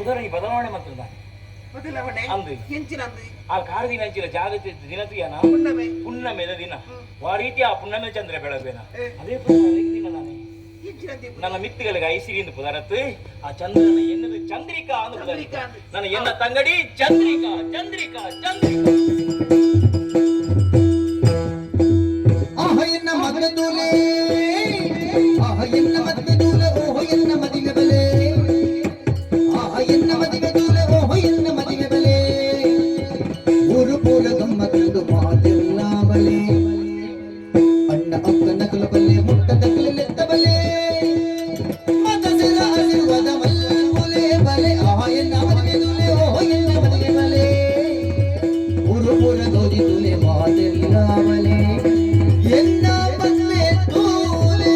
ಪುದರನಿ ಬದಲಾವಣೆ ಮಾಡ್ತದ ಬದಲಾವಣೆ ಅಂದು ಹೆಂಚಿನಂದು ಆ ಕಾರು ದಿನ ಹಂಚಿನ ಜಾಗೃತಿ ದಿನತಿಯನ ಹುಣ್ಣಮೆ ಹುಣ್ಣಮೆದ ದಿನ ಆ ರೀತಿ ಆ ಪುಣ್ಣಮೆ ಚಂದ್ರ ಬೆಳಬೇನ ಅದೇ ದಿನ ನಾನು ನನ್ನ ಮಿತ್ತುಗಳಿಗೆ ಐಸಿರಿಯಿಂದ ಪುದರತ್ತು ಆ ಚಂದ್ರನ ಎನ್ನದು ಚಂದ್ರಿಕಾ ಅಂದು ಪುದರಿಕ ನನ್ನ ಎನ್ನ ತಂಗಡಿ ಚಂದ್ರಿಕಾ ಚಂದ್ರಿಕಾ ಚಂದ್ರಿಕಾ ಆಹ ಎನ್ನ ಮಗದೂಲೆ ಆಹ ಎನ್ನ ಮಗದೂಲೆ ಓಹೋ ಎನ್ನ ಮದಿಗೆ ಬಲೆ ಆಹ ಎನ್ನ ಮದಿಗೆ ದೂಲೆ ಓಹೋ ಎನ್ನ ಮದಿಗೆ ಬಲೆ ಊರು ಪೂರ ಗಮ್ಮತ್ತು ಮಾತೆಲ್ಲ ಬಲೆ ಅಣ್ಣ ಅಕ್ಕ ನಕಲ ಬಲೆ ಮುಟ್ಟ ನಕಲ ಲೆತ್ತ ಬಲೆ ಮತಸಿರ ಆಶೀರ್ವಾದ ಮಲ್ಲುಲೆ ಬಲೆ ಆಹ ಎನ್ನ ಮದಿಗೆ ದೂಲೆ ಓಹೋ ಎನ್ನ ಮದಿಗೆ ಬಲೆ ಊರು ಪೂರ ದೋದಿ ದೂಲೆ ಮಾತೆಲ್ಲ ಬಲೆ ಎನ್ನ ಮದುವೆ ದೂಲೆ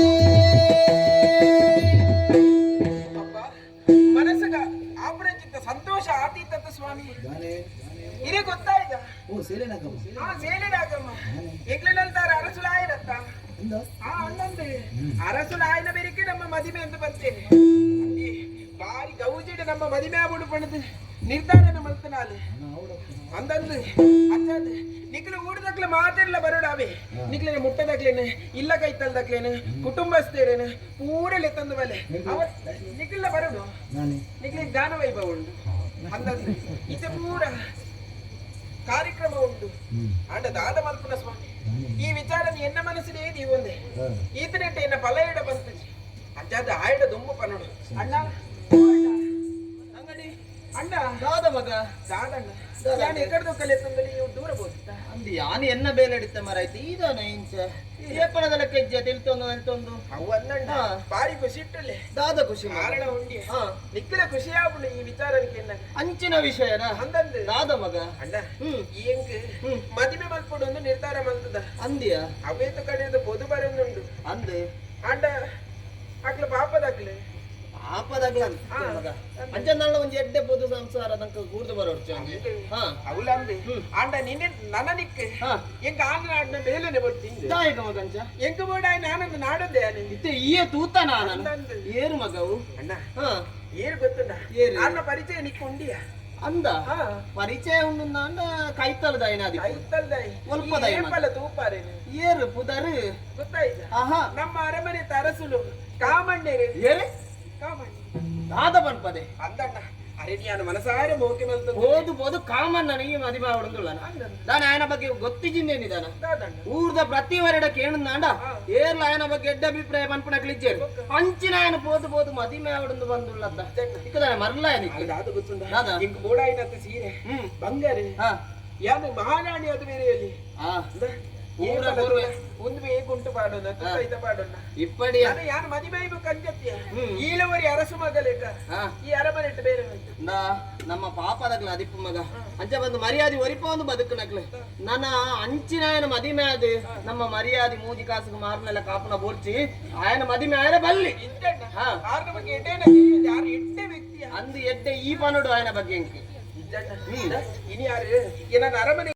ಮನಸ್ಸಗ ಆಪಣಚಿತ್ತ ಸಂತೋಷ ಆತೀತತ್ತ ಸ್ವಾಮಿ ಇರೇ ಗೊತ್ತಾಯ್ತ ಓ ಸೇಲೆನಾಗಮ್ಮ ಹಾ ಸೇಲಿನಾಗಮ್ಮ ಎಗ್ಲಿನಂತಾರ ಅರಸುಲಾಯನತ್ತ ಹಾ ಅಣ್ಣಂದು ಅರಸುಲಾಯನ ಬೇರಿಕೆ ನಮ್ಮ ಮದಿಮೆ ಅಂತ ಬರ್ತೇನೆ ಬಾರಿ ಗೌಜಿಡ ನಮ್ಮ ಮದಿಮೆ ಆಗ್ಬಿಡು ಪಣದು ನಿರ್ಧಾರನ ಮಲ್ತನಾಲು ಅಂದಂದು ಅಚ್ಚಂದು ನಿಕ್ಲು ಊಟದಕ್ಲೆ ಮಾತೆಲ್ಲ ಬರೋಡಾವೆ ನಿಕ್ಲೇನೆ ಮುಟ್ಟದಕ್ಲೇನೆ ಇಲ್ಲ ಕೈತಲ್ದಕ್ಲೇನೆ ಕುಟುಂಬಸ್ಥೇರೇನೆ ಪೂರಲೆ ತಂದು ಬಲೆ ಅವತ್ ನಿಕ್ಲ ಬರೋಡು ನಿಕ್ಲಿಗೆ ಗಾನ ವೈಭವ ಉಂಟು ಅಂದಂದು ಇದು ಪೂರ ಕಾರ್ಯಕ್ರಮ ಉಂಟು ಅಂಡ ದಾದ ಮಲ್ಪನ ಸ್ವಾಮಿ ಈ ವಿಚಾರ ಎನ್ನ ಮನಸ್ಸಿನ ಏದಿ ಒಂದೇ ಈತನೆಟ್ಟ ಎನ್ನ ಪಲಯಡ ಬಂತು ಅಜ್ಜಾದ ಆಯಡ ದುಂಬು ಪನೋಡು ಅಣ್ಣ ಅಂಗಡಿ ಅಣ್ಣ ದಾದ ಮಗ ದಾದಣ್ಣ ಯಾನು ಎಕಡ್ದು ಕಲೆ ತಂದಲ್ಲಿ ನೀವು ದೂರ ಬೋದಿತ್ತ ಅಂದು ಯಾನು ಎನ್ನ ಬೇಲೆಡಿತ ಮರಾಯ್ತು ಈದಾನ ಇಂಚ ಏಪಣದಲ್ಲ ಕೆಜ್ಜೆ ತಿಳ್ತೊಂದು ಅಂತೊಂದು ಅವು ಅಲ್ಲಣ್ಣ ಬಾರಿ ಖುಷಿ ಇಟ್ಟಲ್ಲಿ ದಾದ ಖುಷಿ ಕಾರಣ ಉಂಡಿ ನಿಕ್ಕಲ ಖುಷಿ ಆಗ್ಬಿಡು ಈ ವಿಚಾರಕ್ಕೆ ಎನ್ನ ಅಂಚಿನ ವಿಷಯನ ಅಂದಂದು ದಾದ ಮಗ ಅಣ್ಣ ಈ ಹೆಂಗ್ ಮದುವೆ ಮಲ್ಪಡು ಒಂದು ನಿರ್ಧಾರ ಮಲ್ತದ ಅಂದಿಯ ಅವೇತ ಕಡೆದು ಬೊದು ಬರೋದುಂಡು ಅಂದೆ ಅಂಡ ಅಕ್ಲ ಪಾಪದಾಗ್ಲೆ ಆಪದಾಗ್ಲ ಮಗ ಅಂಚನಾಳ ಒಂದ್ ಎಡ್ಡೆ ಬದು ಸಂಸಾರ ನಂಕ ಕೂರ್ದು ಬರೋಡ್ಚ ಹಾ ಅವಲಂದೆ ಅಂಡ ನಿನ್ನೆ ನನ್ನ ನಿಕ್ಕೆ ಎಂಗ ಆನ ಆಡ್ನ ಬೇಲೆನೆ ಬರ್ತೀನಿ ದಾಯಕ ಮಗಂಚ ಎಂಗ ಬೋಡಾಯಿ ನಾನಂದು ನಾಡದೆ ಇತ್ತೆ ಈಯೆ ತೂತ ನಾನು ಏರು ಮಗವು ಅಣ್ಣ ಹಾ ಏರು ಗೊತ್ತುಂಡ ಆನ ಪರಿಚಯ ನಿಕ್ಕೊಂಡಿಯ ಅಂದ ಪರಿಚಯ ಉಂಡು ಅಂದ ಕೈತಲದಾಯಿನ ಅದಿ ಕೈತಲ್ದಾಯಿ ಒಲ್ಪದಾಯಿ ಏಪಲ ತೂಪಾರೆ ಏರು ಪುದರ್ ಗೊತ್ತಾಯ್ತಾ ಆಹಾ ನಮ್ಮ ಅರಮನೆ ತರಸುಲು ಕಾಮಣ್ಣೇರೆ ಏರೆ ಕಾಮಣ್ಣ ದಾದ ಬನ್ಪದೆ ಅಂದಣ್ಣ ಅರೆ ನೀನು ಮನಸಾರೆ ಮೋಕೆ ಮಲ್ತ ಓದು ಬೋದು ಕಾಮನ್ ನನಗೆ ಮದುವೆ ಆವಡುಂದುಲ್ಲ ನಾನು ఆయన ಬಗ್ಗೆ ಗೊತ್ತಿಜಿಂದೇನಿದಾನ ಊರ್ದ ಪ್ರತಿ ವರಡ ಕೇಳುಂದಾಂಡ ಏರ್ಲ ఆయన ಬಗ್ಗೆ ಎಡ್ಡ ಅಭಿಪ್ರಾಯ ಪನ್ಪಣಕ್ಲಿಜ್ಜೇರು ಅಂಚಿನ ఆయన పోదు పోదు ಮದುವೆ ಆವಡುಂದು ಬಂದುಲ್ಲದ ಇಕ್ಕದಾನ ಮರ್ಲ ಏನಿಕ್ಕೆ ಅದು ಗೊತ್ತುಂಡ ಇಂಕ ಬೋಡಾಯಿನತ್ತ ಸೀರೆ ಬಂಗಾರ ಯಾನು ಮಹಾರಾಣಿ ಅದು ಬೇರೆಯಲ್ಲಿ ಒಂದು ಬೇಗುಂಟು ಪಾಡೋಣ ಕೈತ ಪಾಡೋಣ ಇಪ್ಪಡಿ ಯಾನು ಮದುವೆ ಕಂಜತ್ಯ ಈಲವರಿ ಅರಸು ಮಗಲೇಕ ಈ ಅರಮನೆಟ್ಟು ಬೇರೆ ನಮ್ಮ ಪಾಪದಾಗ್ಲ ಅದಿಪ್ಪು ಮಗ ಅಂಚ ಬಂದು ಮರ್ಯಾದೆ ಒರಿಪ ಒಂದು ಬದುಕನಕ್ಲೆ ನನ್ನ ಅಂಚಿನ ఆయన ಮದಿಮೆ ಅದು ನಮ್ಮ ಮರ್ಯಾದೆ ಮೂಜಿ ಕಾಸಿಗೆ ಮಾರ್ನೆಲ್ಲ ಕಾಪನ ಬೋರ್ಚಿ ఆయన ಮದಿಮೆ ಆಯ್ರೆ ಬಲ್ಲಿ ಅಂದು ಎಡ್ಡೆ ಈ ಪನುಡು ఆయన ಬಗ್ಗೆ ಇನಿ ಯಾರು ಏನ ಅರಮನೆ